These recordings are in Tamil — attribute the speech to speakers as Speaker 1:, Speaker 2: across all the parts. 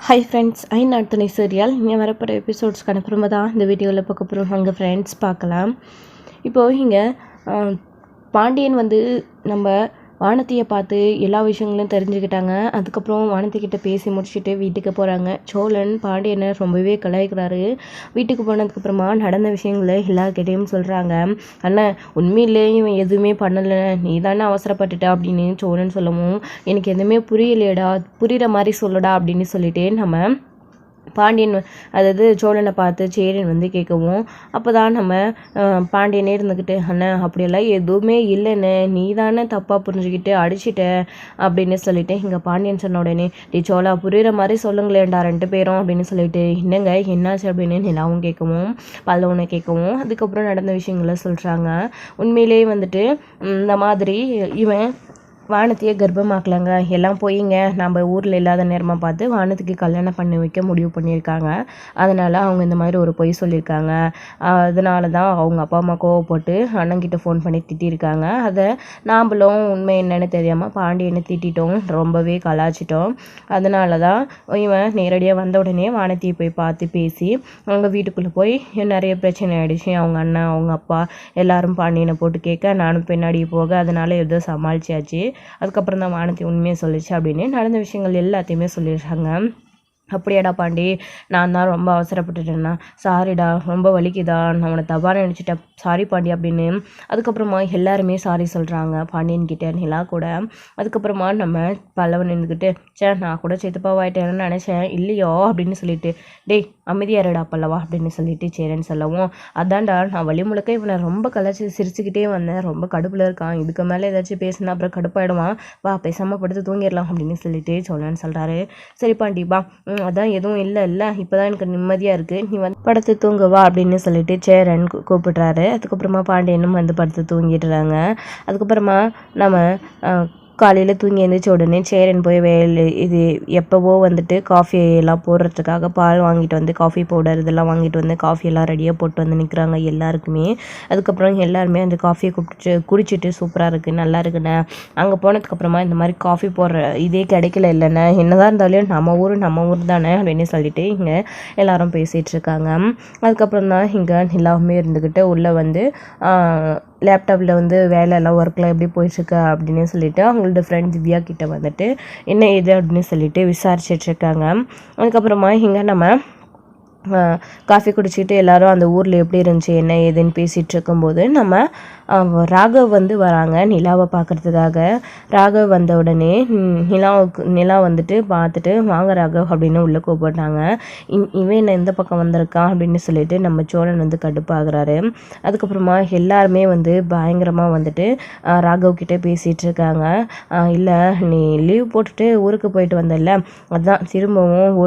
Speaker 1: ஹாய் ஃப்ரெண்ட்ஸ், ஐநாட்டுனை சீரியல் இங்கே வரப்போகிற எபிசோட்ஸ்க்கான அப்புறமா தான் இந்த வீடியோவில் பார்க்க போகிறோம். அங்கே ஃப்ரெண்ட்ஸ் பார்க்கலாம். இப்போது இங்கே பாண்டியன் நம்ம வானதியை பார்த்து எல்லா விஷயங்களும் தெரிஞ்சுக்கிட்டாங்க. அதுக்கப்புறம் வானதிக்கிட்ட பேசி முடிச்சுட்டு வீட்டுக்கு போகிறாங்க. சோழன் பாண்டியனை ரொம்பவே கலாய்க்கிறாரு. வீட்டுக்கு போனதுக்கப்புறமா நடந்த விஷயங்களை எல்லாருக்கிட்டையும் சொல்கிறாங்க. அண்ணன் உண்மையிலே இவன் எதுவுமே பண்ணலை, நீ தானே அவசரப்பட்டுட்ட அப்படின்னு சோழன் சொல்லவும், எனக்கு எதுவுமே புரியலையடா, புரிகிற மாதிரி சொல்லடா அப்படின்னு சொல்லிட்டு நம்ம பாண்டியன் அதாவது சோழனை பார்த்து சேரன் கேட்கவும், அப்போ தான் நம்ம பாண்டியனே இருந்துக்கிட்டு, அண்ணன் அப்படியெல்லாம் எதுவுமே இல்லைன்னு நீ தானே தப்பாக புரிஞ்சுக்கிட்டு அடிச்சிட்ட அப்படின்னு சொல்லிட்டு இங்கே பாண்டியன் சொன்ன உடனே, டி சோழா புரிகிற மாதிரி சொல்லுங்களேன்டா 2 பேரும் அப்படின்னு சொல்லிட்டு, என்னங்க என்னாச்சு அப்படின்னு நிலாவும் கேட்கவும் பல்லவனை கேட்கவும், அதுக்கப்புறம் நடந்த விஷயங்களை சொல்கிறாங்க. உண்மையிலேயே இந்த மாதிரி இவன் வானதியை கர்ப்பமாக்கலாங்க, எல்லாம் போயிங்க நம்ம ஊரில் இல்லாத நேரமாக பார்த்து வானதிக்கு கல்யாணம் பண்ணி வைக்க முடிவு பண்ணியிருக்காங்க. அதனால் அவங்க இந்த மாதிரி ஒரு பொய் சொல்லியிருக்காங்க. அதனால தான் அவங்க அப்பா அம்மா கோவப்பட்டு அண்ணங்கிட்ட ஃபோன் பண்ணி திட்டியிருக்காங்க. அதை நாம்பளும் உண்மை என்னன்னு தெரியாமல் பாண்டியனை திட்டிட்டோம், ரொம்பவே கலாச்சிட்டோம். அதனால தான் இவன் நேரடியாக வந்த உடனே வானதியை போய் பார்த்து பேசி அவங்க வீட்டுக்குள்ளே போய் நிறைய பிரச்சனை ஆகிடுச்சு. அவங்க அண்ணன் அவங்க அப்பா எல்லாரும் பாண்டியனை போட்டு கேட்க, நானும் பின்னாடி போக, அதனால் ஏதோ சமாளிச்சாச்சு. அதுக்கப்புறம் தான் வானதி உண்மையை சொல்லிச்சு அப்படின்னு நடந்த விஷயங்கள் எல்லாத்தையுமே சொல்லிடுறாங்க. அப்படியாடா பாண்டி, நான் தான் ரொம்ப அவசரப்பட்டுட்டேன்னா, சாரிடா, ரொம்ப வலிக்குதா, நான் உன்னை தப்பாக நினச்சிட்டேன், சாரி பாண்டி அப்படின்னு அதுக்கப்புறமா எல்லாருமே சாரி சொல்கிறாங்க பாண்டியன்கிட்ட, நிலா கூட. அதுக்கப்புறமா நம்ம பல்லவன் இருந்துக்கிட்டு, நான் கூட சித்தப்பாவாயிட்டேன்னு நினச்சேன், இல்லையோ அப்படின்னு சொல்லிட்டு, டேய் அமைதியாரடா பல்லவா அப்படின்னு சொல்லிட்டு சேரன் சொல்லவும், அதான்டா நான் வழி முழுக்க இவனை ரொம்ப கலாச்சி சிரிச்சுக்கிட்டே வந்தேன், ரொம்ப கடுப்பில் இருக்கான், இதுக்கு மேலே ஏதாச்சும் பேசினா அப்புறம் கடுப்பாயிடுவான், வா பேசாமல் படுத்து தூங்கிடலாம் அப்படின்னு சொல்லிட்டு சோழன் சொல்கிறாரு. சரி பாண்டி வா, அதான் எதுவும் இல்லை இப்போ தான் எனக்கு நிம்மதியாக இருக்குது, நீ படுத்து தூங்குவா அப்படின்னு சொல்லிட்டு சேரன் கூப்பிடுறாரு. அதுக்கப்புறமா பாண்டியனும் படுத்து தூங்கிடுறாங்க. அதுக்கப்புறமா நம்ம காலையில் தூங்கி எழுந்திரிச்ச உடனே சேரன் போய் இது எப்போவோ காஃபி எல்லாம் போடுறதுக்காக பால் வாங்கிட்டு காஃபி பவுடர் இதெல்லாம் வாங்கிட்டு காஃபி எல்லாம் ரெடியாக போட்டு நிற்கிறாங்க எல்லாருக்குமே. அதுக்கப்புறம் எல்லாருமே அந்த காஃபியை குடிச்சிட்டு சூப்பராக இருக்குது, நல்லா இருக்குண்ணே, அங்கே போனதுக்கப்புறமா இந்த மாதிரி காஃபி போடுற இதே கிடைக்கல இல்லைண்ணே, என்னதான் இருந்தாலும் நம்ம ஊர் தானே அப்படின்னு சொல்லிட்டு இங்கே எல்லாரும் பேசிகிட்டு இருக்காங்க. அதுக்கப்புறம் தான் இங்கே எல்லாமே இருந்துக்கிட்டு உள்ளே லேப்டாப்பில் வேலையெல்லாம் ஒர்க்கில் எப்படி போயிட்டுருக்கு அப்படின்னு சொல்லிட்டு அவங்களோட ஃப்ரெண்ட் திவ்யா கிட்ட என்ன இது அப்படின்னு சொல்லிட்டு விசாரிச்சிட்ருக்காங்க. அதுக்கப்புறமா இங்கே நம்ம காஃபி குடிச்சிட்டு எல்லோரும் அந்த ஊரில் எப்படி இருந்துச்சு என்ன ஏதுன்னு பேசிகிட்டு இருக்கும்போது நம்ம ராகவ் வராங்க நிலாவை பார்க்குறதுக்காக. ராகவ் வந்த உடனே நிலா பார்த்துட்டு, வாங்க ராகவ் அப்படின்னு உள்ளே கூப்பிட்டாங்க. இவன் என்ன இந்த பக்கம் வந்திருக்கான் அப்படின்னு சொல்லிட்டு நம்ம சோழன் கடுப்பாகிறாரு. அதுக்கப்புறமா எல்லாருமே பயங்கரமாக ராகவ் கிட்டே பேசிகிட்டு இருக்காங்க. இல்லை நீ லீவ் போட்டுட்டு ஊருக்கு போயிட்டு வந்தல, அதுதான் திரும்பவும்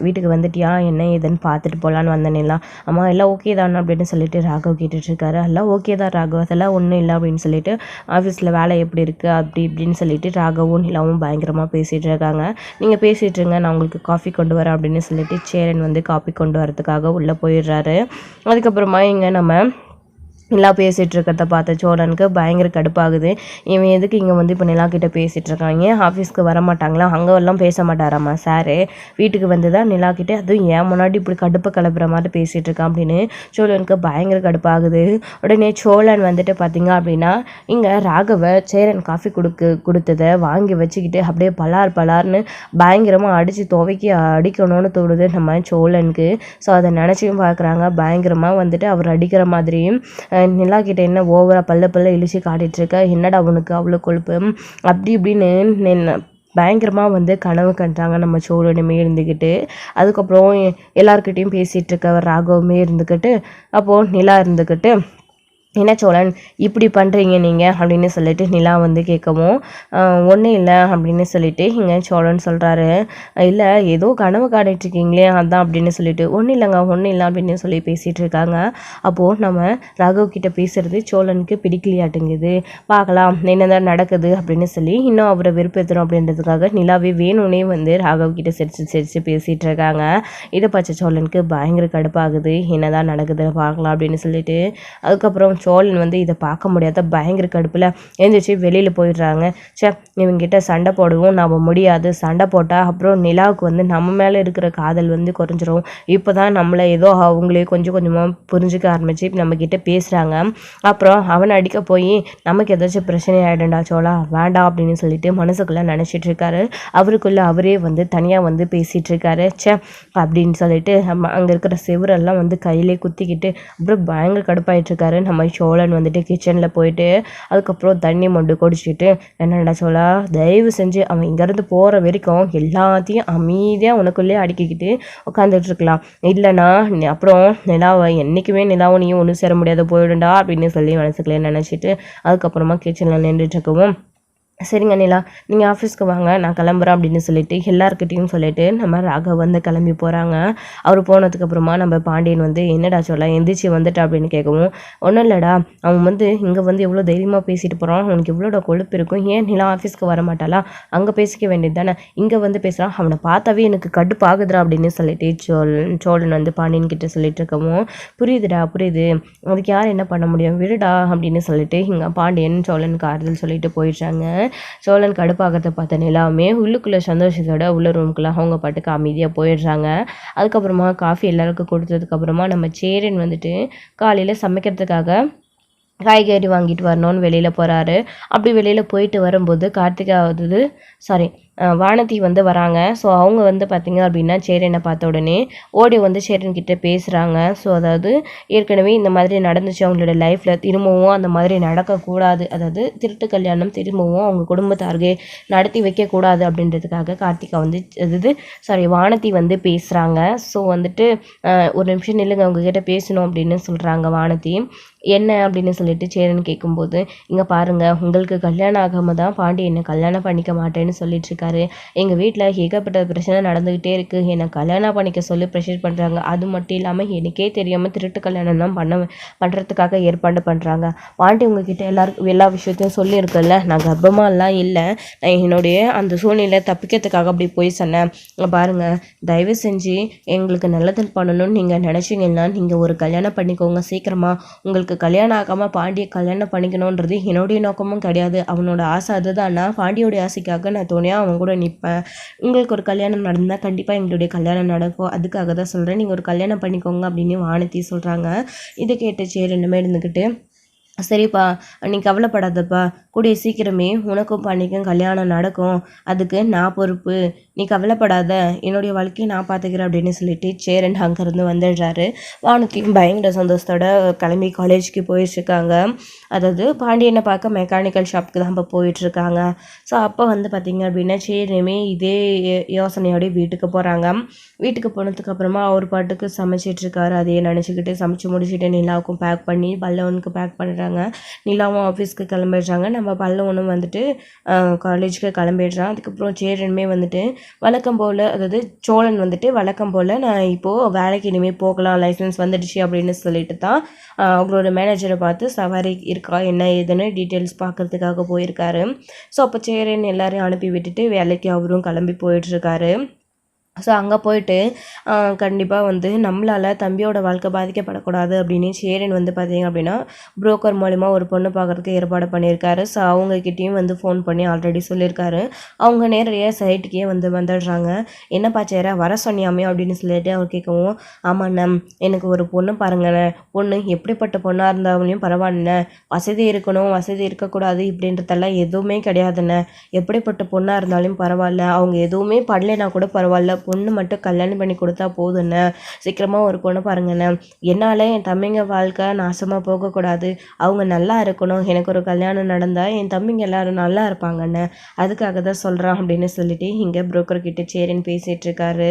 Speaker 1: வீட்டுக்கு வந்துட்டியா என்ன ஏதுன்னு பார்த்துட்டு போகலான்னு வந்தேன்ல, அம்மா எல்லாம் ஓகே தான் அப்படின்னு சொல்லிட்டு ராகவ் கேட்டுட்ருக்காரு. எல்லாம் ஓகே தான் ராகவ், அதெல்லாம் ஒன்றும் இல்லை அப்படின்னு சொல்லிட்டு ஆஃபீஸில் வேலை எப்படி இருக்குது அப்படி இப்படின்னு சொல்லிட்டு ராகவும் நிலாவும் பயங்கரமாக பேசிகிட்டு இருக்காங்க. நீங்கள் பேசிகிட்ருங்க, நான் உங்களுக்கு காஃபி கொண்டு வரேன் அப்படின்னு சொல்லிட்டு சேரன் காஃபி கொண்டு வரதுக்காக உள்ளே போயிடுறாரு. அதுக்கப்புறமா இங்கே நம்ம எல்லாம் பேசிகிட்டு இருக்கிறத பார்த்த சோழனுக்கு பயங்கர கடுப்பாகுது. இவன் எதுக்கு இங்கே இப்போ நிலாக்கிட்ட பேசிகிட்டு இருக்காங்க, ஆஃபீஸ்க்கு வர மாட்டாங்களா, அங்கே எல்லாம் பேச மாட்டாராம்மா சாரு, வீட்டுக்கு தான் நிலாக்கிட்ட அதுவும் ஏன் முன்னாடி இப்படி கடுப்பை கிளப்புற மாதிரி பேசிகிட்டு இருக்கான் அப்படின்னு சோழனுக்கு பயங்கர கடுப்பாகுது. உடனே சோழன் பார்த்திங்க அப்படின்னா இங்கே ராகவ சேரன் காஃபி கொடுத்ததை வாங்கி வச்சுக்கிட்டு அப்படியே பலார்னு பயங்கரமாக அடித்து அடிக்கணும்னு தோணுது நம்ம சோழனுக்கு. ஸோ அதை நினச்சியும் பார்க்குறாங்க. பயங்கரமாக அவர் அடிக்கிற மாதிரியும் நிலா கிட்ட என்ன ஓவரா பல்ல இழிச்சு காட்டிகிட்ருக்க, என்னடா அவனுக்கு அவ்வளோ கொழுப்பு அப்படி இப்படின்னு பயங்கரமாக கனவு கண்டாங்க நம்ம சோழனுமே இருந்துக்கிட்டு. அதுக்கப்புறம் எல்லாருக்கிட்டையும் பேசிகிட்டு இருக்கவர் ராகவமே இருந்துக்கிட்டு, அப்போது நிலா இருந்துக்கிட்டு, என்ன சோழன் இப்படி பண்ணுறீங்க நீங்கள் அப்படின்னு சொல்லிட்டு நிலா கேட்கவும், ஒன்றும் இல்லை அப்படின்னு சொல்லிட்டு இங்கே சோழன் சொல்கிறாரு. இல்லை ஏதோ கனவு காட்டிகிட்ருக்கீங்களே அதான் அப்படின்னு சொல்லிட்டு, ஒன்றும் இல்லை அப்படின்னு சொல்லி பேசிகிட்டு இருக்காங்க. அப்போது நம்ம ராகவ் கிட்ட பேசுகிறது சோழனுக்கு பிடிக்கலையாட்டுங்குது. பார்க்கலாம் என்னதான் நடக்குது அப்படின்னு சொல்லி இன்னும் அவரை வெறுப்பேற்றணும் அப்படின்றதுக்காக நிலாவே வேணும்னே ராகவ் கிட்ட சிரிச்சு பேசிகிட்டு இருக்காங்க. இதை பார்த்த சோழனுக்கு பயங்கர கடுப்பாகுது. என்னதான் நடக்குதுன்னு பார்க்கலாம் அப்படின்னு சொல்லிட்டு அதுக்கப்புறம் சோழன் வந்து இதை பார்க்க முடியாத பயங்கர கடுப்பில் எழுந்திரிச்சு வெளியில் போயிடுறாங்க. இவங்கிட்ட சண்டை போடவும் நம்ம முடியாது, சண்டை போட்டால் அப்புறம் நிலாவுக்கு வந்து நம்ம மேலே இருக்கிற காதல் வந்து குறைஞ்சிரும். இப்போ தான் நம்மளை ஏதோ அவங்களே கொஞ்சம் கொஞ்சமாக புரிஞ்சுக்க ஆரம்பிச்சு நம்மக்கிட்ட பேசுகிறாங்க. அப்புறம் அவனை அடிக்க போய் நமக்கு ஏதாச்சும் பிரச்சனை ஆகிடும்டா சோழா, வேண்டாம் அப்படின்னு சொல்லிட்டு மனசுக்குள்ளே நினச்சிட்டு இருக்காரு. அவருக்குள்ளே அவரே வந்து தனியாக வந்து பேசிகிட்டு இருக்காரு. அப்படின்னு சொல்லிட்டு அங்கே இருக்கிற செவரெல்லாம் வந்து கையிலே குத்திக்கிட்டு அப்புறம் பயங்கர கடுப்பாயிட்டு இருக்காரு. நம்ம சோழன் வந்துட்டு கிச்சனில் போயிட்டு அதுக்கப்புறம் தண்ணி மொண்டு குடிச்சிட்டு, என்னடா சோழா, தயவு செஞ்சு அவன் இங்கேருந்து போகிற வரைக்கும் எல்லாத்தையும் அமைதியாக உனக்குள்ளேயே அடக்கிக்கிட்டு உட்காந்துட்டு இருக்கலாம், இல்லைனா அப்புறம் நிலாவை என்றைக்குமே நிலாவும் நீயும் ஒன்றும் சேர முடியாத போயிடும்டா அப்படின்னு சொல்லி மனசுக்குள்ளே நினச்சிட்டு அதுக்கப்புறமா கிச்சனில் நின்றுட்டு இருக்கவும், சரிங்க நிலா, நீங்கள் ஆஃபீஸ்க்கு வாங்க, நான் கிளம்புறேன் அப்படின்னு சொல்லிட்டு எல்லாருக்கிட்டையும் சொல்லிட்டு நம்ம ராகவ் வந்து கிளம்பி போகிறாங்க. அவர் போனதுக்கப்புறமா நம்ம பாண்டியன் வந்து என்னடா சொல்ல எந்திரிச்சு வந்துட்டா அப்படின்னு கேட்கவும், ஒன்றும் இல்லைடா, அவன் வந்து இங்கே வந்து எவ்வளோ தைரியமாக பேசிட்டு போகிறான், அவனுக்கு எவ்வளோட கொழுப்பு இருக்கும், ஏன் நிலா ஆஃபீஸ்க்கு வர மாட்டாளா, அங்கே பேசிக்க வேண்டியது தானே, இங்கே வந்து பேசுகிறான், அவனை பார்த்தாவே எனக்கு கடுப்பாகுதுடா அப்படின்னு சொல்லிட்டு சோழன் வந்து பாண்டியன் கிட்ட சொல்லிட்டு இருக்கவும், புரியுதுடா புரியுது, அதுக்கு யார் என்ன பண்ண முடியும், விடுடா அப்படின்னு சொல்லிட்டு இங்கே பாண்டியன் சோழனுக்கு ஆறுதல் சொல்லிட்டு போயிடுறாங்க. சோழன் கடுப்பாகிறத பார்த்த நிலாவுமே உள்ளுக்குள்ளே சந்தோஷத்தோட உள்ள ரூமுக்குள்ள அவங்க பாட்டுக்கு அமைதியாக போயிடுறாங்க. அதுக்கப்புறமா காஃபி எல்லாருக்கும் கொடுத்ததுக்கப்புறமா நம்ம சேரன் வந்துட்டு காலையில் சமைக்கிறதுக்காக காய்கறி வாங்கிட்டு வரணும்னு வெளியில் போகிறாரு. அப்படி வெளியில் போயிட்டு வரும்போது வானதி வந்து வராங்க. ஸோ அவங்க வந்து பார்த்திங்க அப்படின்னா சேரனை பார்த்த உடனே ஓடி வந்து சேரன்கிட்ட பேசுகிறாங்க. ஸோ அதாவது ஏற்கனவே இந்த மாதிரி நடந்துச்சு அவங்களோட லைஃப்பில், திரும்பவும் அந்த மாதிரி நடக்கக்கூடாது, அதாவது திருட்டு கல்யாணம் திரும்பவும் அவங்க குடும்பத்தார்கே நடத்தி வைக்கக்கூடாது அப்படின்றதுக்காக கார்த்திகா வந்து வானதி வந்து பேசுகிறாங்க. ஸோ வந்துட்டு ஒரு நிமிஷம் நில்லுங்க, அவங்கக்கிட்ட பேசணும் அப்படின்னு சொல்கிறாங்க வானதி. என்ன அப்படின்னு சொல்லிட்டு சேரன் கேட்கும்போது, இங்கே பாருங்கள், உங்களுக்கு கல்யாணம் ஆகாமல் தான் பாண்டி என்னை கல்யாணம் பண்ணிக்க மாட்டேன்னு சொல்லிட்டு இருக்காரு. எங்கள் வீட்டில் ஏகப்பட்ட பிரச்சனை நடந்துக்கிட்டே இருக்குது, என்னை கல்யாணம் பண்ணிக்க சொல்லி ப்ரெஷர் பண்ணுறாங்க. அது மட்டும் இல்லாமல் எனக்கே தெரியாமல் திருட்டு கல்யாணம் தான் பண்ணுறதுக்காக ஏற்பாடு பண்ணுறாங்க. பாண்டி உங்ககிட்ட எல்லா விஷயத்தையும் சொல்லியிருக்குல்ல, நான் கர்ப்பமாலாம் இல்லை, நான் என்னுடைய அந்த சூழ்நிலை தப்பிக்கிறதுக்காக அப்படி போய் சொன்னேன். பாருங்கள், தயவு செஞ்சு எங்களுக்கு நல்லது பண்ணணும்னு நீங்கள் நினச்சிங்கன்னா நீங்கள் ஒரு கல்யாணம் பண்ணிக்கோங்க சீக்கிரமாக. உங்களுக்கு கல்யாணம் ஆகாமல் பாண்டியை கல்யாணம் பண்ணிக்கணுன்றது என்னுடைய நோக்கமும் கிடையாது, அவனோட ஆசை அதுதான்னா பாண்டியோடைய ஆசைக்காக நான் துணையாக அவன் கூட நிற்பேன். உங்களுக்கு ஒரு கல்யாணம் நடந்தால் கண்டிப்பாக எங்களுடைய கல்யாணம் நடக்கும், அதுக்காக தான் சொல்கிறேன், நீங்கள் ஒரு கல்யாணம் பண்ணிக்கோங்க அப்படின்னு வானதி சொல்கிறாங்க. இதை கேட்டு சேரனுமே இருந்துக்கிட்டு, சரிப்பா நீ கவலைப்படாதப்பா, கூடிய சீக்கிரமே உனக்கும் பாண்டிக்கும் கல்யாணம் நடக்கும், அதுக்கு நான் பொறுப்பு, நீ கவலைப்படாத, என்னுடைய வாழ்க்கையை நான் பார்த்துக்கிறேன் அப்படின்னு சொல்லிட்டு சேரன் அங்கேருந்து வந்துடுறாரு. வானதியும் பயங்கர சந்தோஷத்தோட கிளம்பி காலேஜுக்கு போயிட்டுருக்காங்க. அதாவது பாண்டியனை பார்க்க மெக்கானிக்கல் ஷாப்புக்கு தான் இப்போ போயிட்டுருக்காங்க. ஸோ அப்போ வந்து பார்த்திங்க அப்படின்னா சேரனுமே இதே யோசனையோடய வீட்டுக்கு போகிறாங்க. வீட்டுக்கு போனதுக்கப்புறமா அவர் பாட்டுக்கு சமைச்சிட்ருக்காரு. அதையே நினச்சிக்கிட்டு சமைச்சு முடிச்சுட்டு நிலாவுக்கும் பேக் பண்ணி பல்லவனுக்கு பேக் பண்ணுறாங்க. நிலாவும் ஆஃபீஸ்க்கு கிளம்பிடுறாங்க. நம்ம பல்லவனும் வந்துட்டு காலேஜுக்கு கிளம்பிடுறான். அதுக்கப்புறம் சேரனுமே வந்துட்டு வழக்கம் போல், அதாவது சோழன் வந்துட்டு வழக்கம் போல் நான் இப்போது வேலைக்கு இனிமேல் போகலாம், லைசன்ஸ் வந்துடுச்சு அப்படின்னு சொல்லிட்டு தான் அவங்களோட மேனேஜரை பார்த்து சவாரி இருக்கா என்ன ஏதுன்னு டீட்டெயில்ஸ் பார்க்குறதுக்காக போயிருக்காரு. ஸோ அப்போ சேரன் எல்லாரையும் அனுப்பி விட்டுட்டு வேலைக்கு அவரும் கிளம்பி போயிட்டுருக்காரு. ஸோ அங்கே போயிட்டு கண்டிப்பாக வந்து நம்மளால் தம்பியோட வாழ்க்கை பாதிக்கப்படக்கூடாது அப்படின்னு சேரன் வந்து பார்த்திங்க அப்படின்னா புரோக்கர் மூலிமா ஒரு பொண்ணு பார்க்குறதுக்கு ஏற்பாடு பண்ணியிருக்காரு. ஸோ அவங்கக்கிட்டேயும் வந்து ஃபோன் பண்ணி ஆல்ரெடி சொல்லியிருக்காரு. அவங்க நேரடியாக சைட்டுக்கே வந்துடுறாங்க. என்னப்பா சேர வர சொன்னியாமே அப்படின்னு சொல்லிட்டு அவர் கேட்கவும், ஆமாண்ணே, எனக்கு ஒரு பொண்ணு பாருங்களேன், பொண்ணு எப்படிப்பட்ட பொண்ணாக இருந்தாலும் பரவாயில்லண்ணே, வசதி இருக்கணும் வசதி இருக்கக்கூடாது இப்படின்றதெல்லாம் எதுவுமே கிடையாதுண்ணே, எப்படிப்பட்ட பொண்ணாக இருந்தாலும் பரவாயில்ல, அவங்க எதுவுமே பண்ணலைன்னா கூட பரவாயில்ல, பொண்ணு மட்டும் கல்யாணம் பண்ணி கொடுத்தா போதுண்ணே, சீக்கிரமாக ஒரு பொண்ணு பாருங்கண்ணே, என்னால் என் தம்பிங்க வாழ்க்கை நாசமாக போகக்கூடாது, அவங்க நல்லா இருக்கணும், எனக்கு ஒரு கல்யாணம் நடந்தால் என் தம்பிங்க எல்லோரும் நல்லா இருப்பாங்கண்ணே, அதுக்காக தான் சொல்கிறான் அப்படின்னு சொல்லிட்டு இங்கே புரோக்கர்கிட்ட சேரின்னு பேசிகிட்டு இருக்காரு.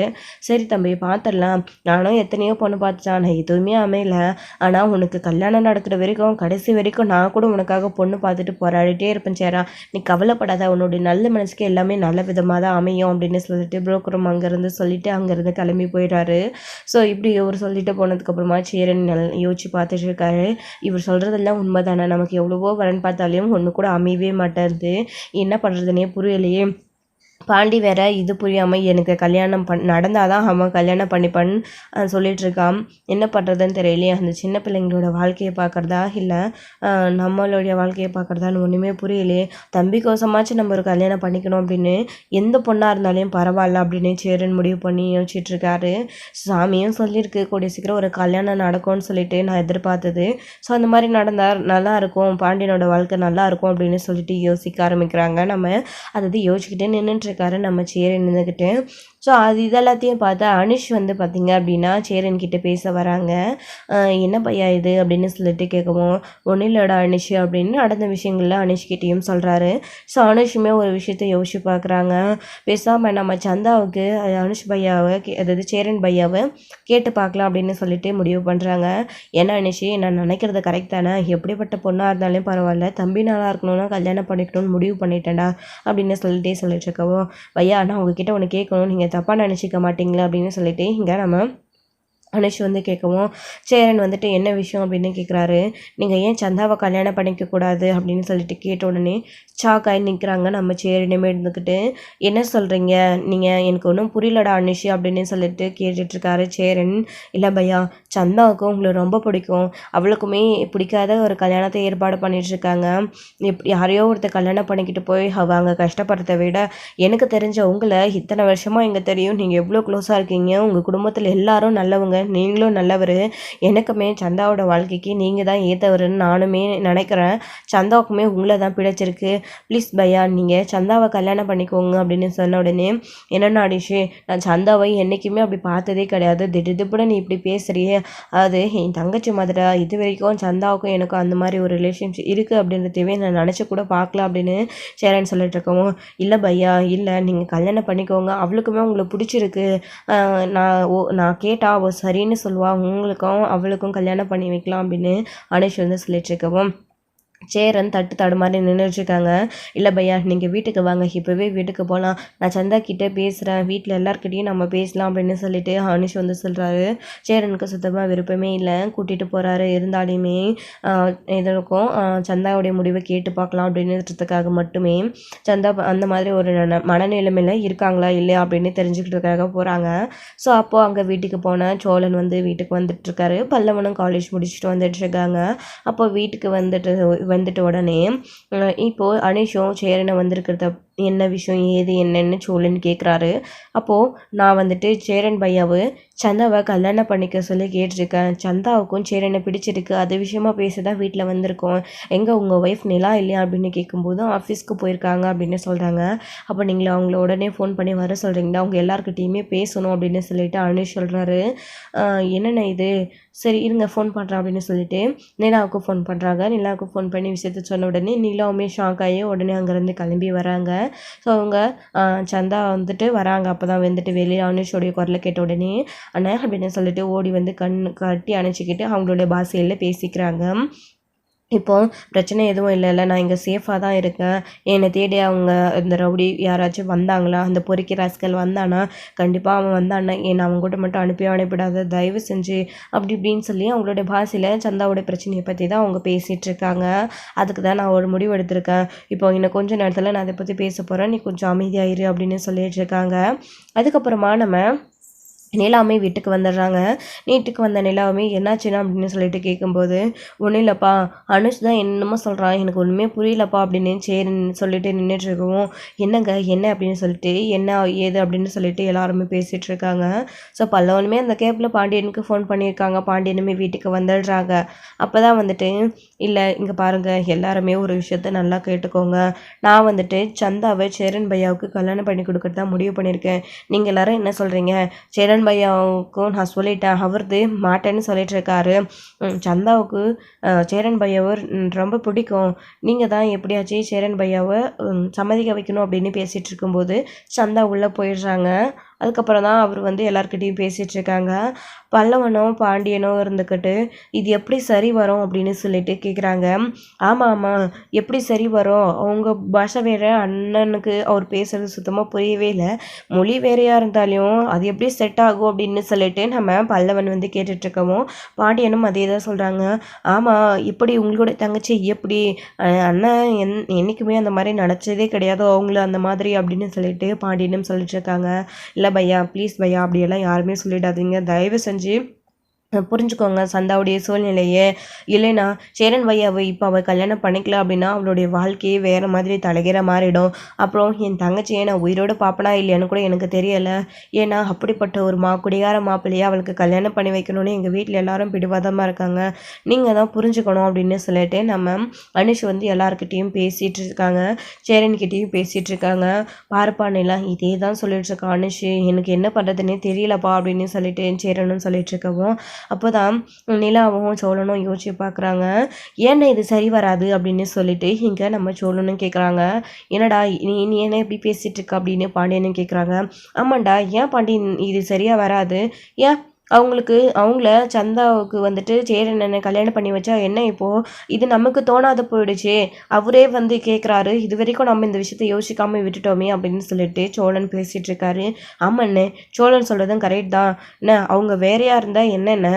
Speaker 1: சரி தம்பி பார்த்துடலாம், நானும் எத்தனையோ பொண்ணு பார்த்துட்டான், நான் எதுவுமே அமையல, ஆனால் உனக்கு கல்யாணம் நடக்கிற வரைக்கும் கடைசி வரைக்கும் நான் கூட உனக்காக பொண்ணு பார்த்துட்டு போராடிட்டே இருப்பேன் சேரா, நீ கவலைப்படாத, உன்னுடைய நல்ல மனசுக்கு எல்லாமே நல்ல விதமாக தான் அமையும் அப்படின்னு சொல்லிட்டு புரோக்கரும் அங்கேருந்து சொல்லிட்டு அங்கேருந்து கிளம்பி போயிடுறாரு. ஸோ இப்படி இவர் சொல்லிட்டு போனதுக்கப்புறமா சேரன் யோசிச்சு பார்த்துட்டு இருக்காரு. இவர் சொல்கிறதெல்லாம் உண்மை தானே, நமக்கு எவ்வளவோ வரன் பார்த்தாலையும் ஒன்று கூட அமையவே மாட்டேங்குது, என்ன பண்ணுறதுனே புரியலையே, பாண்டி வேற இது புரியாமல் எனக்கு கல்யாணம் நடந்தால் தான் அவன் கல்யாணம் பண்ணிப்பான்னு சொல்லிட்டு இருக்கான். என்ன பண்ணுறதுன்னு தெரியலையே. அந்த சின்ன பிள்ளைங்களோட வாழ்க்கையை பார்க்குறதா இல்லை நம்மளுடைய வாழ்க்கையை பார்க்குறதான்னு ஒன்றுமே புரியலையே. தம்பிக்கோசமாச்சும் நம்ம ஒரு கல்யாணம் பண்ணிக்கணும் அப்படின்னு எந்த பொண்ணாக இருந்தாலும் பரவாயில்ல அப்படின்னு சேரன் முடிவு பண்ணி யோசிச்சுட்ருக்காரு. சாமியும் சொல்லியிருக்கு கூடிய சீக்கிரம் ஒரு கல்யாணம் நடக்கும்னு சொல்லிட்டு நான் எதிர்பார்த்தது. ஸோ அந்த மாதிரி நடந்தால் நல்லாயிருக்கும், பாண்டியனோட வாழ்க்கை நல்லாயிருக்கும் அப்படின்னு சொல்லிட்டு யோசிக்க ஆரம்பிக்கிறாங்க. நம்ம அதாவது யோசிச்சுக்கிட்டே நின்றுட்டுருக்காரு நம்ம சேரன் நின்றுக்கிட்டு. ஸோ அது இதெல்லாத்தையும் பார்த்தா அனுஷ் வந்து பார்த்திங்க அப்படின்னா சேரன்கிட்ட பேச வராங்க. என்ன பையா இது அப்படின்னு சொல்லிட்டு கேட்கவும், ஒன்றும் இல்லைடா அனுஷ் அப்படின்னு நடந்த விஷயங்கள்ல அனுஷ்கிட்டையும் சொல்கிறாரு. ஸோ அனுஷுமே ஒரு விஷயத்த யோசிச்சு பார்க்குறாங்க. பேசாமல் நம்ம சந்தாவுக்கு அனுஷ் பையாவை அதாவது சேரன் பையாவை கேட்டு பார்க்கலாம் அப்படின்னு சொல்லிட்டு முடிவு பண்ணுறாங்க. ஏன்னா அனுஷ் நான் நினைக்கிறது கரெக்ட் தானே, எப்படிப்பட்ட பொண்ணாக இருந்தாலும் பரவாயில்ல, தம்பி நல்லா இருக்கணும்னா கல்யாணம் பண்ணிக்கணும்னு முடிவு பண்ணிட்டேன்டா அப்படின்னு சொல்லிட்டு இருக்கவும், பையா நான் உங்ககிட்ட ஒன்று கேட்கணும், நீங்கள் தப்பாக நினச்சிக்க மாட்டீங்களா அப்படின்னு சொல்லிட்டு இங்கே நம்ம அனுஷ் வந்து கேட்கவும், சேரன் வந்துட்டு என்ன விஷயம் அப்படின்னு கேட்குறாரு. நீங்கள் ஏன் சந்தாவை கல்யாணம் பண்ணிக்கக்கூடாது அப்படின்னு சொல்லிட்டு கேட்ட உடனே சாக்காய் நிற்கிறாங்க நம்ம சேரனுமே இருந்துக்கிட்டு. என்ன சொல்கிறீங்க நீங்கள், எனக்கு ஒன்றும் புரியலடா அனுஷ் அப்படின்னு சொல்லிட்டு கேட்டுட்ருக்காரு சேரன். இல்லை பையா, சந்தாவுக்கும் உங்களை ரொம்ப பிடிக்கும், அவளுக்குமே பிடிக்காத ஒரு கல்யாணத்தை ஏற்பாடு பண்ணிகிட்ருக்காங்க. யாரையோ ஒருத்தர் கல்யாணம் பண்ணிக்கிட்டு போய் அவங்க கஷ்டப்படுறத விட எனக்கு தெரிஞ்ச உங்களை இத்தனை வருஷமாக எங்கே தெரியும், நீங்கள் எவ்வளோ க்ளோஸாக இருக்கீங்க, உங்கள் குடும்பத்தில் எல்லாரும் நல்லவங்க, நீங்களும் நல்லவர், எனக்குமே சந்தாவோட வாழ்க்கைக்கு நீங்கள் தான் ஏற்றவருன்னு நானுமே நினைக்கிறேன், சந்தாவுக்குமே உங்களை தான் பிடிச்சிருக்கு, ப்ளீஸ் பையா நீங்கள் சந்தாவை கல்யாணம் பண்ணிக்கோங்க அப்படின்னு சொன்ன உடனே, என்னென்ன அடிஷு நான் சந்தாவை என்றைக்குமே அப்படி பார்த்ததே கிடையாது, திடீர்னு நீ இப்படி பேசுகிறியே, அது என் தங்கச்சி மாதிரி, இது வரைக்கும் சந்தாவுக்கும் எனக்கும் அந்த மாதிரி ஒரு ரிலேஷன்ஷிப் இருக்குது அப்படின்றதவே நான் நினச்சி கூட பார்க்கலாம் அப்படின்னு சேரன் சொல்லிட்டு இருக்கவும், இல்லை பையா இல்லை நீங்கள் கல்யாணம் பண்ணிக்கோங்க, அவளுக்குமே உங்களை பிடிச்சிருக்கு, நான் கேட்டால் அவள் சரின்னு சொல்லுவாள், உங்களுக்கும் அவளுக்கும் கல்யாணம் பண்ணி வைக்கலாம் அப்படின்னு அனுஷ் வந்து சொல்லிட்டு இருக்கவும், சேரன் தடுமாறி நின்றுட்டுருக்காங்க. இல்லை பையா நீங்கள் வீட்டுக்கு வாங்க, இப்போவே வீட்டுக்கு போகலாம், நான் சந்தா கிட்டே பேசுகிறேன், வீட்டில் எல்லாருக்கிட்டையும் நம்ம பேசலாம் அப்படின்னு சொல்லிட்டு அனுஷ் வந்து சொல்கிறாரு. சேரனுக்கு சுத்தமாக விருப்பமே இல்லை, கூட்டிகிட்டு போகிறாரு. இருந்தாலுமே இதற்கும் சந்தாவுடைய முடிவை கேட்டு பார்க்கலாம் அப்படின்றதுக்காக மட்டுமே சந்தா அந்த மாதிரி ஒரு மனநிலைமையில் இருக்காங்களா இல்லையா அப்படின்னு தெரிஞ்சுக்கிட்டதுக்காக போகிறாங்க. ஸோ அப்போது அங்கே வீட்டுக்கு போன சோழன் வந்து வீட்டுக்கு வந்துட்டுருக்காரு. பல்லவனும் காலேஜ் முடிச்சுட்டு வந்துட்டுருக்காங்க. அப்போ வீட்டுக்கு வந்துட்டு உடனே இப்போது அனுஷும் சேரனை வந்திருக்கிறத என்ன விஷயம் ஏது என்னன்னு சோழன் கேட்குறாரு. அப்போது நான் வந்துட்டு சேரன் பையாவை சந்தாவை கல்யாணம் பண்ணிக்க சொல்லி கேட்டிருக்கேன், சந்தாவுக்கும் சேரனை பிடிச்சிருக்கு, அது விஷயமா பேச தான் வீட்டில் வந்திருக்கோம், எங்கே உங்கள் ஒய்ஃப் நிலா இல்லையா அப்படின்னு கேட்கும்போது ஆஃபீஸ்க்கு போயிருக்காங்க அப்படின்னு சொல்கிறாங்க. அப்போ நீங்கள் அவங்கள உடனே ஃபோன் பண்ணி வர சொல்கிறீங்களா, அவங்க எல்லாருக்கிட்டையுமே பேசணும் அப்படின்னு சொல்லிட்டு அனுஷ் சொல்கிறாரு. என்னென்ன இது, சரி இருங்க ஃபோன் பண்ணுறேன் அப்படின்னு சொல்லிட்டு நிலாவுக்கு ஃபோன் பண்ணுறாங்க. நிலாவுக்கு ஃபோன் பண்ணி விஷயத்த சொன்ன உடனே நிலாவுமே ஷாக் ஆகி உடனே அங்கேருந்து கிளம்பி வராங்க. ஸோ அவங்க சந்தா வந்துட்டு வராங்க. அப்போ தான் வந்துட்டு வெளியே அனுஷோடைய குரலை கேட்ட உடனே அண்ணா அப்படின்னு சொல்லிட்டு ஓடி வந்து கட்டி அணைச்சிக்கிட்டு அவங்களுடைய பாஷையில் பேசிக்கிறாங்க. இப்போது பிரச்சனை எதுவும் இல்லைல்ல, நான் இங்கே சேஃபாக தான் இருக்கேன், என்னை தேடி அவங்க இந்த ரவுடி யாராச்சும் வந்தாங்களா, அந்த பொறுக்கி ராஸ்கல் வந்தானா, கண்டிப்பாக அவன் வந்தான்னா என்னை அவங்க கூட மட்டும் அனுப்பிவிடாத, தயவு செஞ்சு அப்படி இப்படின்னு சொல்லி அவங்களுடைய பாஷையில் சந்தாவோட பிரச்சனையை பற்றி தான் அவங்க பேசிகிட்ருக்காங்க. அதுக்கு தான் நான் ஒரு முடிவு எடுத்திருக்கேன், இப்போ இன்னும் கொஞ்சம் நேரத்தில் நான் அதை பற்றி பேச போகிறேன், நீ கொஞ்சம் அமைதியாயிரு அப்படின்னு சொல்லிகிட்ருக்காங்க. அதுக்கப்புறமா நம்ம நிலாவுமே வீட்டுக்கு வந்துடுறாங்க. வீட்டுக்கு வந்த நிலாவுமே என்னாச்சுன்னா அப்படின்னு சொல்லிட்டு கேட்கும்போது, ஒன்றும் இல்லைப்பா, அனுஷ் தான் என்னமோ சொல்கிறான், எனக்கு ஒன்றுமே புரியலப்பா அப்படின்னு சரின்னு சொல்லிட்டு நின்றுட்டுருக்கவும், என்னங்க என்ன அப்படின்னு சொல்லிட்டு என்ன ஏது அப்படின்னு சொல்லிட்டு எல்லாருமே பேசிகிட்டு இருக்காங்க. ஸோ பல்லவனுமே அந்த கேப்பில் பாண்டியனுக்கு ஃபோன் பண்ணியிருக்காங்க. பாண்டியனுமே வீட்டுக்கு வந்துடுறாங்க. அப்போ தான் வந்துட்டு, இல்லை இங்கே பாருங்கள் எல்லாருமே ஒரு விஷயத்த நல்லா கேட்டுக்கோங்க, நான் வந்துட்டு சந்தாவை சேரன் பையாவுக்கு கல்யாணம் பண்ணி கொடுக்கறதா முடிவு பண்ணியிருக்கேன். நீங்கள் எல்லோரும் என்ன சொல்கிறீங்க, சேரன் பையாவுக்கும் நான் சொல்லிட்டேன், அவரது மாட்டேன்னு சொல்லிட்டு இருக்காரு, சந்தாவுக்கு சேரன் பையாவை ரொம்ப பிடிக்கும், நீங்கள் தான் எப்படியாச்சும் சேரன் பையாவை சம்மதிக்க வைக்கணும் அப்படின்னு பேசிகிட்டு இருக்கும்போது சந்தா உள்ளே போயிடுறாங்க. அதுக்கப்புறம் தான் அவர் வந்து எல்லாருக்கிட்டையும் பேசிகிட்டு இருக்காங்க. பல்லவனும் பாண்டியனும் இருந்துக்கிட்டு இது எப்படி சரி வரும் அப்படின்னு சொல்லிட்டு கேட்குறாங்க. ஆமாம் ஆமாம், எப்படி சரி வரும், அவங்க பாஷை வேறு, அண்ணனுக்கு அவர் பேசுகிறது சுத்தமாக புரியவே இல்லை, மொழி வேறையாக இருந்தாலும் அது எப்படி செட் ஆகும் அப்படின்னு சொல்லிட்டு நம்ம பல்லவன் வந்து கேட்டுட்ருக்கவும் பாண்டியனும் அதே தான் சொல்கிறாங்க. ஆமாம், இப்படி உங்களோட தங்கச்சி எப்படி அண்ணன் என்றைக்குமே அந்த மாதிரி நினச்சதே கிடையாது அவங்கள அந்த மாதிரி அப்படின்னு சொல்லிட்டு பாண்டியனும் சொல்லிட்டு இருக்காங்க. இல்லை பையா, ப்ளீஸ் பையா, அப்படியெல்லாம் யாருமே சொல்லிடாதீங்க, தயவு செஞ்சு புரிஞ்சுக்கோங்க சந்தாவுடைய சூழ்நிலையே. இல்லைன்னா சேரன் பையாவை இப்போ அவள் கல்யாணம் பண்ணிக்கல அப்படின்னா அவளுடைய வாழ்க்கையே வேறு மாதிரி தலைகிற மாறிடும். அப்புறம் என் தங்கச்சியை நான் உயிரோடு பார்ப்பனா இல்லையான்னு கூட எனக்கு தெரியலை. ஏன்னா அப்படிப்பட்ட ஒரு குடிகார மாப்பிள்ளையே அவளுக்கு கல்யாணம் பண்ணி வைக்கணும்னு எங்கள் வீட்டில் எல்லாரும் பிடிவாதமாக இருக்காங்க. நீங்கள் தான் புரிஞ்சுக்கணும் அப்படின்னு சொல்லிட்டு நம்ம அனுஷ் வந்து எல்லாருக்கிட்டேயும் பேசிகிட்டு இருக்காங்க. சேரன்கிட்டேயும் பேசிகிட்டு இருக்காங்க. பார்ப்பானெல்லாம் இதே தான் சொல்லிட்டு இருக்கா அனுஷ், எனக்கு என்ன பண்ணுறதுன்னே தெரியலப்பா அப்படின்னு சொல்லிட்டு சேரனும் சொல்லிட்டு இருக்கவும் அப்போ தான் நிலாவும் சோழனும் யோசிச்சு பார்க்குறாங்க. ஏன்னா இது சரி வராது அப்படின்னு சொல்லிட்டு இங்கே நம்ம சோழனும் கேட்குறாங்க. என்னடா நீ நீ என்ன எப்படி பேசிகிட்டு இருக்க அப்படின்னு பாண்டியனும் கேட்குறாங்க. ஆமாண்டா, ஏன் பாண்டியன் இது சரியாக வராது, ஏன் அவங்கள சந்தாவுக்கு வந்துட்டு சேரன் கல்யாணம் பண்ணி வச்சா என்ன இப்போது, இது நமக்கு தோணாத போயிடுச்சு, அவரே வந்து கேட்குறாரு, இது வரைக்கும் நம்ம இந்த விஷயத்த யோசிக்காமல் விட்டுட்டோமே அப்படின்னு சொல்லிட்டு சோழன் பேசிகிட்டு இருக்காரு. ஆமாண்ணே, சோழன் சொல்கிறதும் கரெக்ட் தான், என்ன அவங்க வேறையாக இருந்தால் என்னென்ன,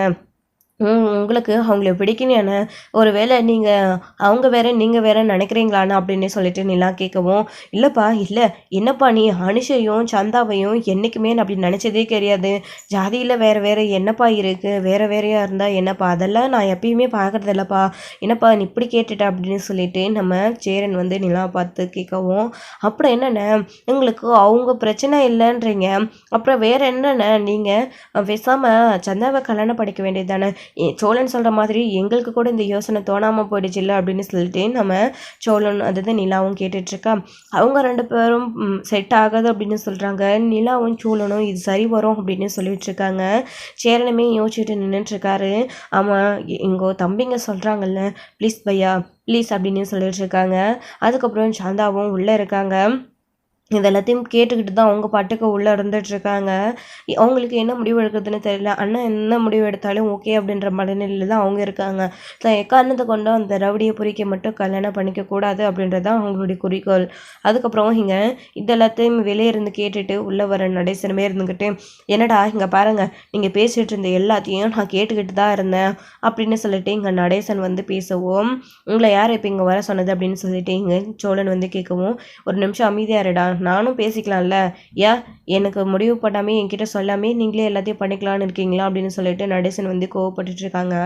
Speaker 1: உங்களுக்கு அவங்கள பிடிக்கணும், ஒரு வேளை நீங்கள் அவங்க வேற நீங்கள் வேற நினைக்கிறீங்களான்னு அப்படின்னு சொல்லிட்டு நிலா கேட்கவும், இல்லைப்பா இல்லை, என்னப்பா நீ அனுஷையும் சந்தாவையும் என்றைக்குமே நான் அப்படி நினச்சதே கிடையாது, ஜாதியில் வேறு வேறு என்னப்பா இருக்குது, வேறு வேறையாக இருந்தால் என்னப்பா, அதெல்லாம் நான் எப்பயுமே பார்க்குறது இல்லைப்பா, என்னப்பா நீ இப்படி கேட்டுட்ட அப்படின்னு சொல்லிட்டு நம்ம சேரன் வந்து நிலா பார்த்து கேட்கவும், அப்புறம் என்னென்ன உங்களுக்கு அவங்க பிரச்சனை இல்லைன்றீங்க, அப்புறம் வேறு என்னென்ன நீங்கள் பேசாமல் சந்தாவை கல்யாணம் படிக்க வேண்டியது தானே, சோழன் சொல்கிற மாதிரி எங்களுக்கு கூட இந்த யோசனை தோணாமல் போயிடுச்சு இல்லை அப்படின்னு சொல்லிட்டு நம்ம சோழன் அதாவது நிலாவும் கேட்டுட்ருக்கா. அவங்க 2 பேரும் செட் ஆகாது அப்படின்னு சொல்கிறாங்க. நிலாவும் சோழனும் இது சரி வரும் அப்படின்னு சொல்லிட்டு இருக்காங்க. சேரனுமே யோசிச்சுட்டு நின்றுட்டுருக்காரு. ஆமாம், எங்கோ தம்பிங்க சொல்கிறாங்கல்ல, ப்ளீஸ் பையா ப்ளீஸ் அப்படின்னு சொல்லிட்டு இருக்காங்க. அதுக்கப்புறம் சாந்தாவும் உள்ளே இருக்காங்க. இதெல்லாத்தையும் கேட்டுக்கிட்டு தான் அவங்க பாட்டுக்கு உள்ளே இருந்துகிட்ருக்காங்க. அவங்களுக்கு என்ன முடிவு எடுக்கிறதுன்னு தெரியல. அண்ணன் என்ன முடிவு எடுத்தாலும் ஓகே அப்படின்ற மனநிலையில் தான் அவங்க இருக்காங்க. எக்காரணத்தை கொண்டு அந்த ரவுடியை பொறிக்க மட்டும் கல்யாணம் பண்ணிக்கக்கூடாது அப்படின்றது தான் அவங்களுடைய குறிக்கோள். அதுக்கப்புறம் இங்கே இதெல்லாத்தையும் வெளியே இருந்து கேட்டுட்டு உள்ளே வர நடேசனமே இருந்துக்கிட்டு, என்னடா இங்கே பாருங்கள், நீங்கள் பேசிகிட்டு இருந்த எல்லாத்தையும் நான் கேட்டுக்கிட்டு தான் இருந்தேன் அப்படின்னு சொல்லிட்டு இங்கே நடேசன் வந்து பேசவும், உங்களை யார் இப்போ இங்கே வர சொன்னது அப்படின்னு சொல்லிட்டு இங்கே சோழன் வந்து கேட்கவும், ஒரு நிமிஷம் அமைதியாக இருடா, நானும் பேசிக்கலாம்ல, ஏன் எனக்கு முடிவு பண்ணாமே என்கிட்ட சொல்லாமே நீங்களே எல்லாத்தையும் பண்ணிக்கலான்னு இருக்கீங்களா அப்படின்னு சொல்லிட்டு நடேசன் வந்து கோவப்பட்டுட்டு இருக்காங்க.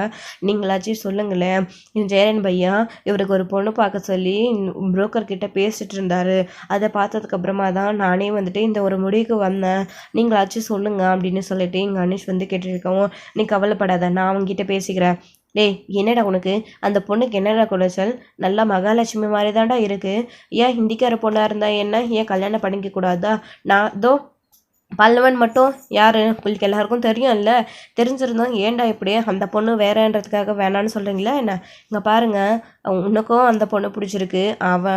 Speaker 1: நீங்களாச்சும் சொல்லுங்களேன், ஜெயரன் பையா இவருக்கு ஒரு பொண்ணு பார்க்க சொல்லி புரோக்கர் கிட்ட பேசிட்டு இருந்தாரு, அதை பார்த்ததுக்கப்புறமா தான் நானே வந்துட்டு இந்த ஒரு முடிவுக்கு வந்தேன், நீங்களாச்சும் சொல்லுங்க அப்படின்னு சொல்லிட்டு எங்கள் அனுஷ் வந்து கேட்டுருக்கவும், நீ கவலைப்படாத, நான் அவங்ககிட்ட பேசிக்கிறேன். டேய் என்னடா உனக்கு அந்த பொண்ணுக்கு என்னடா குடைச்சல், நல்லா மகாலட்சுமி மாதிரி தான்டா இருக்குது, ஏன் ஹிந்திக்கார பொண்ணாக இருந்தா என்ன, ஏன் கல்யாணம் பண்ணிக்க கூடாதா, நான் தோ பல்லவன் மட்டும் யார் உங்களுக்கு எல்லாருக்கும் தெரியும்ல, தெரிஞ்சிருந்தோம் ஏன்டா இப்படி அந்த பொண்ணு வேறன்றதுக்காக வேணான்னு சொல்கிறீங்களா என்ன, இங்கே பாருங்கள் உனக்கும் அந்த பொண்ணு பிடிச்சிருக்கு,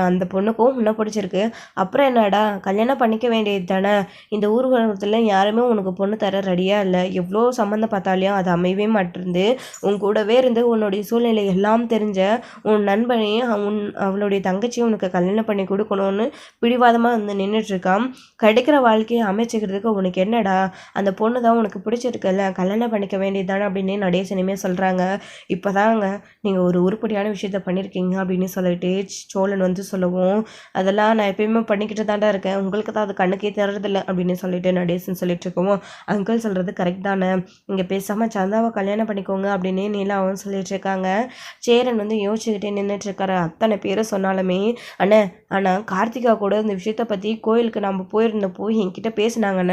Speaker 1: அந்த பொண்ணுக்கும் உன்னை பிடிச்சிருக்கு, அப்புறம் என்னடா கல்யாணம் பண்ணிக்க வேண்டியது தானே, இந்த ஊர்வலத்தில் யாருமே உனக்கு பொண்ணு தர ரெடியாக இல்லை, எவ்வளோ சம்மந்தம் பார்த்தாலையும் அது அமையவே மாட்டிருந்து உன் கூடவே இருந்து உன்னுடைய சூழ்நிலை எல்லாம் தெரிஞ்ச உன் நண்பனையும் அவளுடைய தங்கச்சியும் உனக்கு கல்யாணம் பண்ணி கொடுக்கணும்னு பிடிவாதமாக வந்து நின்றுட்டுருக்கான், கிடைக்கிற வாழ்க்கையை அமைச்சுக்கிறதுக்கு உனக்கு என்னடா, அந்த பொண்ணு தான் உனக்கு பிடிச்சிருக்குல்ல, கல்யாணம் பண்ணிக்க வேண்டியது தானே அப்படின்னு நடேசனுமே சொல்கிறாங்க. இப்போ தாங்க நீங்கள் ஒரு உருப்படியான விஷயத்த பண்ணியிருக்கீங்க அப்படின்னு சொல்லிட்டு சோழன் வந்து சொல்லவும், அதெல்லாம் நான் எப்பயுமே பண்ணிக்கிட்டு தாண்டா இருக்கேன், உங்களுக்கு தான் அது கண்ணுக்கே தர்றதில்லை அப்படின்னு சொல்லிட்டு நடேசன் சொல்லிட்டு இருக்கவும், அங்கிள் சொல்கிறது கரெக்ட் தானே, இங்கே பேசாமல் சந்தாவை கல்யாணம் பண்ணிக்கோங்க அப்படின்னு நீலாவும் சொல்லிட்டு இருக்காங்க. சேரன் வந்து யோசிச்சுக்கிட்டே நின்றுட்டுருக்காரு. அத்தனை பேரை சொன்னாலுமே அண்ணே, ஆனால் கார்த்திகா கூட இந்த விஷயத்தை பற்றி கோயிலுக்கு நம்ம போயிருந்தப்போ என்கிட்ட பேசினாங்கண்ணே,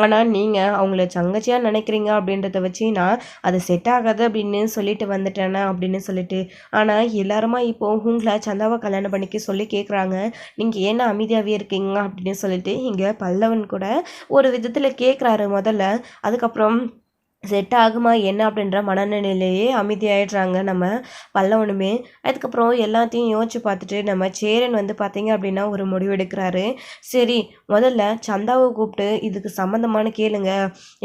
Speaker 1: ஆனால் நீங்கள் அவங்கள தங்கச்சியாக நினைக்கிறீங்க அப்படின்றத வச்சு நான் அதை செட் ஆகாது அப்படின்னு சொல்லிட்டு வந்துட்டேனே அப்படின்னு சொல்லிட்டு, ஆனால் எல்லாருமா இப்போ உங்களை சந்தாவை கல்யாணம் பண்ணிக்க சொல்லி கேட்குறாங்க, நீங்கள் ஏன்னா அமைதியாகவே இருக்கீங்க அப்படின்னு சொல்லிட்டு இங்கே பல்லவன் கூட ஒரு விதத்தில் கேட்குறாரு முதல்ல. அதுக்கப்புறம் செட் ஆகுமா என்ன அப்படின்ற மனநிலையிலேயே அமைதியாயிடுறாங்க நம்ம பல்லவனுமே. அதுக்கப்புறம் எல்லாத்தையும் யோசிச்சு பார்த்துட்டு நம்ம சேரன் வந்து பார்த்தீங்க அப்படின்னா ஒரு முடிவு எடுக்கிறாரு. சரி, முதல்ல சந்தாவை கூப்பிட்டு இதுக்கு சம்மந்தமான கேளுங்க,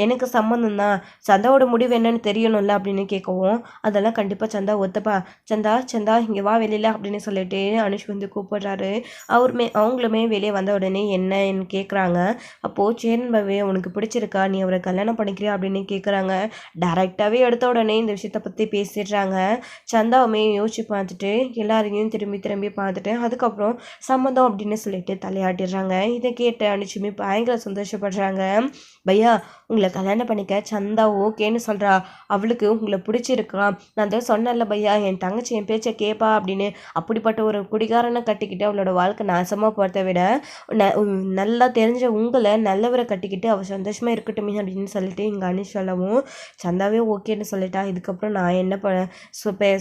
Speaker 1: எனக்கு சம்மந்தம் தான், சந்தாவோட முடிவு என்னன்னு தெரியணும்ல அப்படின்னு கேட்கவும், அதெல்லாம் கண்டிப்பாக சந்தா ஒத்துப்பா, சந்தா சந்தா இங்கே வா வெளியில அப்படின்னு சொல்லிட்டு அனுஷ் வந்து கூப்பிடுறாரு. அவங்களுமே வெளியே வந்த உடனே என்னன்னு கேட்குறாங்க. அப்போது சேரன் பாவே உனக்கு பிடிச்சிருக்கா, நீ அவரை கல்யாணம் பண்ணிக்கிறியா அப்படின்னு கேட்குறாங்க. டைரெக்டாகவே எடுத்த உடனே இந்த விஷயத்தை பற்றி பேசிடுறாங்க. சந்தாவுமே யோசிச்சு பார்த்துட்டு எல்லாரையும் திரும்பி திரும்பி பார்த்துட்டு அதுக்கப்புறம் சம்மதம் அப்படின்னு சொல்லிட்டு தலையாட்டிடுறாங்க. இதை கேட்ட அனுச்சுமே பயங்கர சந்தோஷப்படுறாங்க. பையா, உங்களை கல்யாணம் பண்ணிக்க சந்தா ஓகேன்னு சொல்கிறா, அவளுக்கு உங்களை பிடிச்சிருக்கா, நான் தான் சொன்னேன்ல பையா என் தங்கச்சி என் பேச்சை கேட்பா அப்படின்னு. அப்படிப்பட்ட ஒரு குடிகாரனை கட்டிக்கிட்டு அவளோட வாழ்க்கை நாசமாக போகிறத விட நல்லா தெரிஞ்ச உங்களை நல்லவரை கட்டிக்கிட்டு அவள் சந்தோஷமாக இருக்கட்டுமே அப்படின்னு சொல்லிட்டு இங்கே அனுஷ் சொல்லவும் சந்தாவே ஓகேன்னு சொல்லிட்டா. இதுக்கப்புறம் நான் என்ன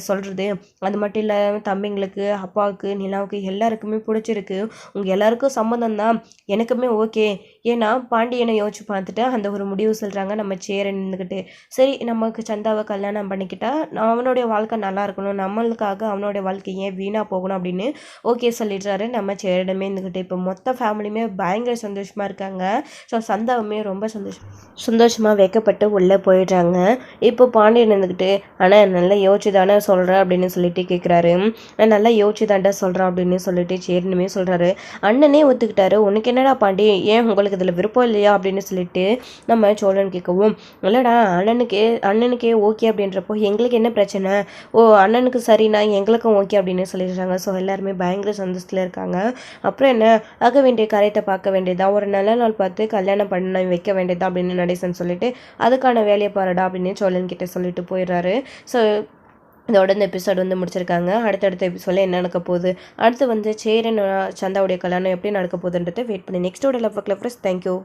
Speaker 1: சொல்கிறது, அது மட்டும் இல்லாமல் தம்பிங்களுக்கு அப்பாவுக்கு நிலாவுக்கு எல்லாருக்குமே பிடிச்சிருக்கு, உங்கள் எல்லாருக்கும் சம்மந்தம் தான், எனக்குமே ஓகே. ஏன்னா பாண்டியனை யோசிச்சு பார்த்துட்டு அந்த ஒரு முடிவு சொல்கிறாங்க நம்ம சேரன் இருந்துக்கிட்டு. சரி, நமக்கு சந்தாவை கல்யாணம் பண்ணிக்கிட்டா அவனுடைய வாழ்க்கை நல்லா இருக்கணும், நம்மளுக்காக அவனுடைய வாழ்க்கை ஏன் வீணாக போகணும் அப்படின்னு ஓகே சொல்லிடுறாரு நம்ம சேரனமே இருந்துக்கிட்டு. இப்போ மொத்த ஃபேமிலியுமே பயங்கர சந்தோஷமாக இருக்காங்க. ஸோ சந்தாவுமே ரொம்ப சந்தோஷமாக வைக்கப்பட்டு உள்ளே போயிடுறாங்க. இப்போ பாண்டியன் இருந்துக்கிட்டு ஆனால் நல்லா யோசிச்சு தானே சொல்கிறேன் அப்படின்னு சொல்லிட்டு கேட்குறாரு. நான் நல்லா யோசிச்சு தாண்டா சொல்கிறேன் அப்படின்னு சொல்லிட்டு சேரனுமே சொல்கிறாரு. அண்ணனே ஒத்துக்கிட்டாரு, உனக்கு என்னடா பாண்டி, ஏன் உங்களுக்கு இதில் விருப்பம் இல்லையா அப்படின்னு சொல்லிட்டு நம்ம சோழன் கேட்கவும், இல்லைடா அண்ணனுக்கே ஓகே அப்படின்றப்போ எங்களுக்கு என்ன பிரச்சனை, ஓ அண்ணனுக்கு சரிண்ணா எங்களுக்கும் ஓகே அப்படின்னு சொல்லிடுறாங்க. ஸோ எல்லாருமே பயங்கர சந்தோஷத்தில் இருக்காங்க. அப்புறம் என்ன, ஆக வேண்டிய காரியத்தை பார்க்க வேண்டியதான், ஒரு நல்ல நாள் பார்த்து கல்யாணம் பண்ண வைக்க வேண்டியதா அப்படின்னு நடேசன் சொல்லிட்டு அதுக்கான வேலையை பாருடா அப்படின்னு சோழன் கிட்ட சொல்லிட்டு போயிடுறாரு. ஸோ இதோட இந்த எபிசோட் வந்து முடிச்சிருக்காங்க. அடுத்தடுத்த எபிசோடில் என்ன நடக்க போகுது, அடுத்து வந்து சேரன் சந்தாவுடைய கல்யாணம் எப்படி நடக்க போகுதுன்றதை வெயிட் பண்ணி நெக்ஸ்ட்டோட லவ் கிளப்ரஸ். தேங்க்யூ.